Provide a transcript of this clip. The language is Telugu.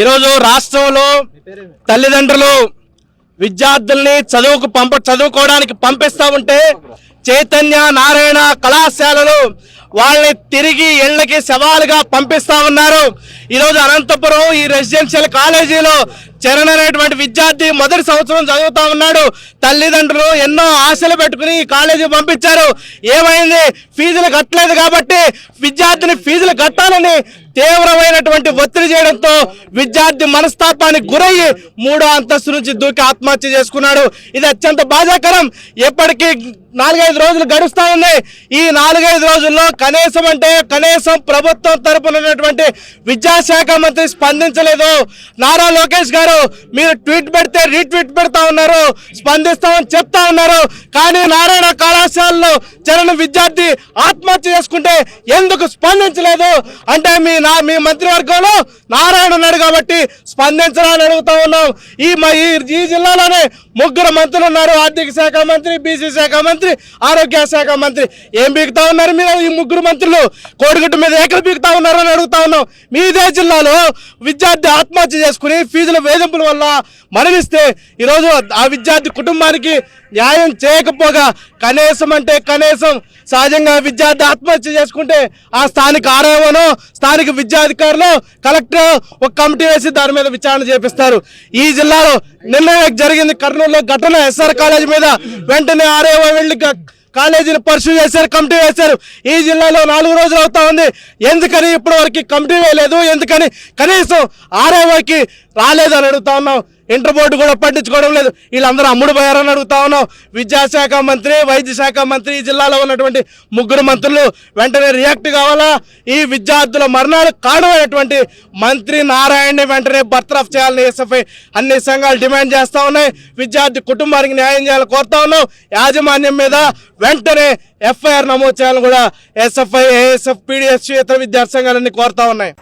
ఈరోజు రాష్ట్రంలో తల్లిదండ్రులు విద్యార్థుల్ని చదువుకోవడానికి పంపిస్తా ఉంటే చైతన్య నారాయణ కళాశాలలు వాళ్ళని తిరిగి ఇళ్లకి సవాలుగా పంపిస్తా ఉన్నారు. ఈరోజు అనంతపురం ఈ రెసిడెన్షియల్ కాలేజీలో చరణ్ అనేటువంటి విద్యార్థి మొదటి సంవత్సరం చదువుతా ఉన్నాడు. తల్లిదండ్రులు ఎన్నో ఆశలు పెట్టుకుని ఈ కాలేజీ పంపించారు. ఏమైంది? ఫీజులు కట్టలేదు కాబట్టి విద్యార్థిని ఫీజులు కట్టాలని తీవ్రమైనటువంటి ఒత్తిడి చేయడంతో విద్యార్థి మనస్తాపానికి గురయ్యి 3వ అంతస్తు నుంచి దూకి ఆత్మహత్య చేసుకున్నాడు. ఇది అత్యంత బాధాకరం. ఎప్పటికీ 4-5 రోజులు గడుస్తూ ఉంది. ఈ 4-5 రోజుల్లో కనీసం ప్రభుత్వం తరపున ఉన్నటువంటి విద్యాశాఖ మంత్రి స్పందించలేదు. నారా లోకేష్ గారు మీరు ట్వీట్ పెడితే రీట్వీట్ పెడతా ఉన్నారు, స్పందిస్తామని చెప్తా ఉన్నారు. కానీ నారాయణ కళాశాలలో చరణ్ విద్యార్థి ఆత్మహత్య చేసుకుంటే ఎందుకు స్పందించలేదు అంటే మీ మంత్రివర్గంలో నారాయణ ఉన్నాడు కాబట్టి స్పందించాలని అడుగుతా ఉన్నాం. ఈ జిల్లాలోనే 3 మంత్రులు ఉన్నారు. ఆర్థిక శాఖ మంత్రి, బీసీ శాఖ మంత్రి, ఆరోగ్య శాఖ మంత్రి. ఏం బీగుతా ఉన్నారు మీరు? ఈ 3 మంత్రులు కోడిగుట్టు మీద ఏకలు బీగుతా ఉన్నారు అని అడుగుతా ఉన్నాం. మీదే జిల్లాలో విద్యార్థి ఆత్మహత్య చేసుకుని ఫీజుల వేధింపుల వల్ల మరణిస్తే ఈరోజు ఆ విద్యార్థి కుటుంబానికి న్యాయం చేయకపోగా కనీసం సహజంగా విద్యార్థి ఆత్మహత్య చేసుకుంటే ఆ స్థానిక ఆర్ఐఓనో స్థానిక విద్యాధికారులు కలెక్టర్ ఒక కమిటీ వేసి దాని మీద విచారణ చేపిస్తారు. ఈ జిల్లాలో నిన్న జరిగింది కర్నూలులో ఘటన ఎస్ఆర్ కాలేజీ మీద. వెంటనే ఆర్ఐఓ వెళ్ళి కాలేజీని పర్సూ చేశారు, కమిటీ వేశారు. ఈ జిల్లాలో 4 రోజులు అవుతా ఉంది. ఎందుకని ఇప్పటి వరకు కమిటీ వేయలేదు? ఎందుకని కనీసం ఆర్ఐఓకి రాలేదని అడుగుతా ఉన్నాం. ఇంటర్ బోర్డు కూడా పట్టించుకోవడం లేదు. వీళ్ళందరూ అమ్ముడు పోయారని అడుగుతా ఉన్నాం. విద్యాశాఖ మంత్రి, వైద్య శాఖ మంత్రి, ఈ జిల్లాలో ఉన్నటువంటి 3 మంత్రులు వెంటనే రియాక్ట్ కావాలా. ఈ విద్యార్థుల మరణాలు కారణమైనటువంటి మంత్రి నారాయణని వెంటనే బర్తరఫ్ చేయాలని ఎస్ఎఫ్ఐ అన్ని సంఘాలు డిమాండ్ చేస్తూ ఉన్నాయి. విద్యార్థి కుటుంబానికి న్యాయం చేయాలని కోరుతా ఉన్నాం. యాజమాన్యం మీద వెంటనే ఎఫ్ఐఆర్ నమోదు చేయాలని కూడా ఎస్ఎఫ్ఐ, ఏఎస్ఎఫ్, పీడిఎస్ ఇతర విద్యార్థి సంఘాలన్నీ కోరుతా ఉన్నాయి.